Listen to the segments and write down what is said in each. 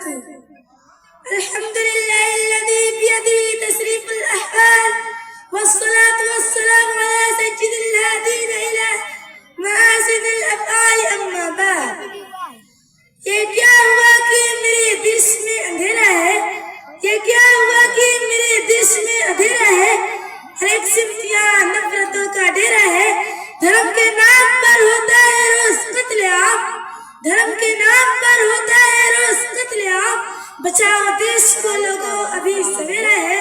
وبركاته. الحمد لله الذي بيده تسريف الأحوال، والصلاة والسلام على سيد الهادين إلى محاسن الأفعال. أما بعد، یہ کیا ہوا کہ میرے دش میں اندھیرا ہے، یہ کیا ہوا کہ میرے دش میں اندھیرا ہے، ہر ایک سمتیاں نفرتوں کا ڈیرا ہے. دھرم کے نام پر ہوتا ہے روز قتل عام، دھرم کے نام پر ہوتا ہے روز قتل عام. بچاؤ دیش کو لوگوں ابھی سویرا ہے.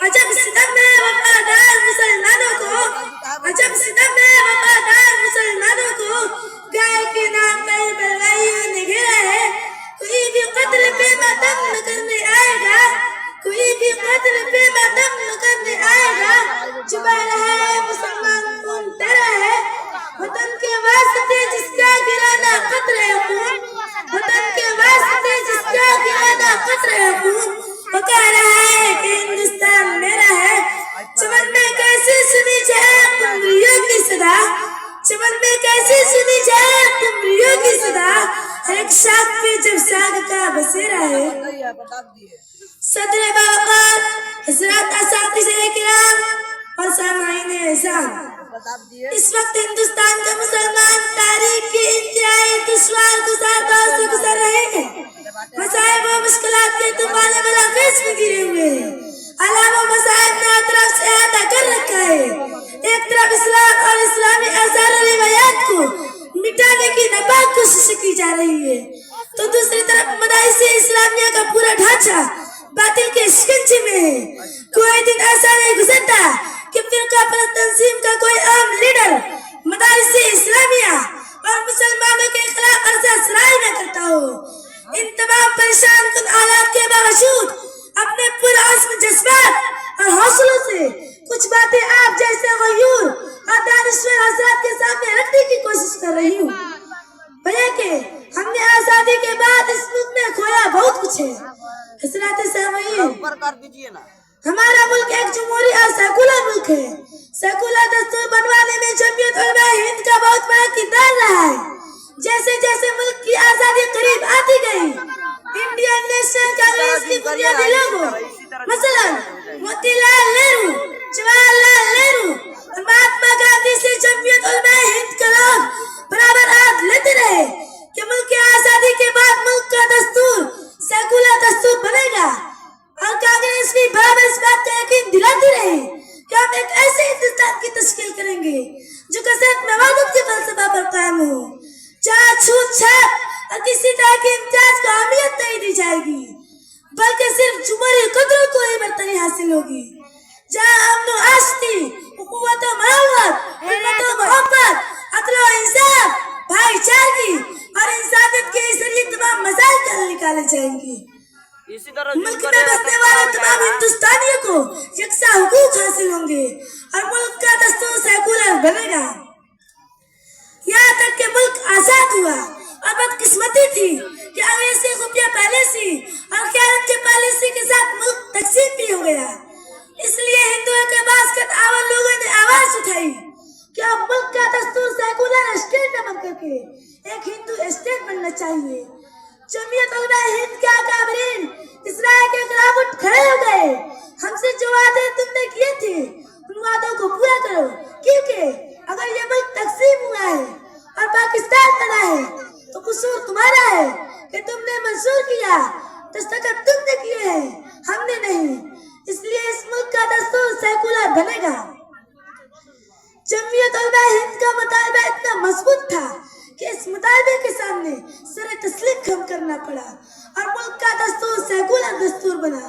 عجب ستم ہے وفادار مسلمانوں کو، عجب ستم ہے وفادار مسلمانوں کو. گائے کے نام پر بلوائیوں نے گھیرا ہے. کوئی بھی قتل پہ ماتم نہ کرنے آئے گا، کوئی بھی قتل پہ ماتم نہ کرنے آئے گا. چھپا رہا ہے مسلمان خون تیرا ہے. وطن کے واسطے جس کا گرانا قطرہ خون، وطن کے واسطے جس کا گرانا قطرہ خون. وہ کہہ رہا ہے کہ ہندوستان میرا ہے. چمن میں کیسے سنی جائے قمریوں کی صدا، چمن میں کیسے سنی جائے قمریوں کی صدا. ہر ایک شاخ پہ جب ساگ کا بسیرا ہے. صدر باوقار حضرات اساتذہ کرام اور سامعین احسان، اس وقت ہندوستان کا مسلمان تاریخ کے انتہائی دشوار گزار دور سے گزر رہے ہیں. مسائب و مشکلات کے طوفان بلاخیز میں گرے ہوئے ہیں. علام و مسائب نے ہر طرف سے احاطہ کر رکھا ہے. ایک طرف اسلام اور اسلامی آثار و روایات کو مٹانے کی ناپاک کوشش کی جا رہی ہے، تو دوسری طرف مدارس اسلامیہ کا پورا ڈھانچہ باطل کے شکنجے میں ہے. کوئی دن ایسا نہیں گزرتا کہ فرقہ پرست تنظیم کا کوئی عام لیڈر مدارس اسلامیہ اور مسلمانوں کے خلاف عرضہ سرائی نہ کرتا ہو. ان تمام پریشان کن حالات کے باوجود اپنے پرعزم جذبات اور حوصلوں سے کچھ باتیں آپ جیسے غیور اور دانشور حضرات کے سامنے رکھنے کی کوشش کر رہی ہوں. بھیا کہ ہم نے آزادی کے بعد اس ملک میں کھویا بہت کچھ ہے. حضرات سامعین، ہمارا ملک ایک جمہوری اور سیکولر ملک ہے. سیکولر دستور بنوانے میں جمعیت علماء ہند کا بہت بڑا کردار رہا ہے. جیسے جیسے ملک کی آزادی قریب آتی گئی، انڈین نیشنل کانگریس کی بنیادی لوگوں مثلا موتی لال نہرو، جواہر لال نہرو اور مہاتما گاندھی سے جمعیت علماء ہند کا لوگ برابر عہد لیتے رہے کہ ملک کی آزادی کے بعد ملک کا دستور سیکولر دستور بنے گا. اور کانگریس بھی برابر اس بات کا یقین دلاتی رہی کہ ہم ایک ایسے ہندوستان کی تشکیل کریں گے جو کثرت میں وحدت کے فلسفہ پر قائم ہو، جہاں چھوت چھات اور کسی طرح کے امتیاز کو اہمیت نہیں دی جائے گی، بلکہ صرف جمہوری قدروں کو ہی برتری حاصل ہوگی، جہاں امن و آشتی، اخوت و محبت، امت و محبت، عدل و انصاف، بھائی چارگی اور انسانیت کے ذریعے تمام مسائل کا حل نکالے جائیں گے. ملک میں بسنے والے تمام ہندوستانیوں کو یکساں حقوق حاصل ہوں گے اور ملک کا دستور سیکولر بنے گا. یہاں تک کہ ملک آزاد ہوا اور بدقسمتی تھی کہ انگریزی خفیہ پالیسی اور خیانت کی پالیسی کے ساتھ ملک تقسیم بھی ہو گیا. اس لیے ہندوؤں کے باسکت آور لوگوں نے آواز اٹھائی کہ اب ملک کا دستور سیکولر اسٹیٹ نہ بن کر کے ایک ہندو اسٹیٹ بننا چاہیے. جمعیت علماء ہند کے اکابرین اسرائیل کے خلاف اٹھ کھڑے ہو گئے. ہم سے جو وعدے تم نے کیے تھے ان وعدوں کو پورا کرو، کیونکہ اگر یہ ملک تقسیم ہوا ہے اور پاکستان بنا ہے تو قصور تمہارا ہے کہ تم نے منظور کیا، دستخط تم نے کیے ہیں، ہم نے نہیں. اس لیے اس ملک کا دستور سیکولر بنے گا. جمعیت علماء ہند کا مطالبہ اتنا مضبوط تھا کہ اس مطالبے کے سامنے سر تسلیم خم کرنا پڑا اور ملک کا دستور سیکولر دستور بنا.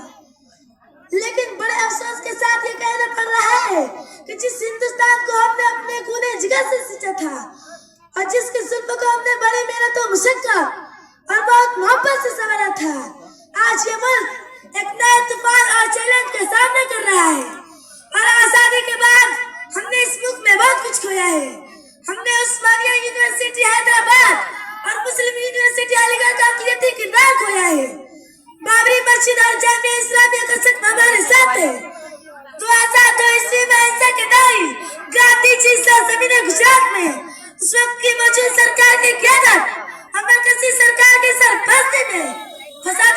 لیکن بڑے افسوس کے ساتھ یہ کہنا پڑ رہا ہے کہ جس ہندوستان کو ہم نے اپنے خون جگر سے سینچا تھا اور جس کی زلفوں کو ہم نے بڑی محنت و مشقت اور بہت محبت سے سنوارا تھا، آج یہ ملک ایک نئے طوفان اور چیلنج کا سامنا کر رہا ہے. اور آزادی کے بعد ہم نے اس ملک میں بہت کچھ کھویا ہے. ہم نے عثمانیہ یونیورسٹی حیدرآباد اور مسلم یونیورسٹی علی گڑھ کا اقلیتی کردار کھویا ہے. بابری مسجد اور جامعہ اسلامیہ کا صدمہ ہمارے ساتھ ہے. 2002 عیسوی میں اہنسا کے دائی گاندھی جی سرزمین گجرات میں اس وقت کی موجود سرکار کی قیادت اور مرکزی سرکار کی سرپرستی میں فساد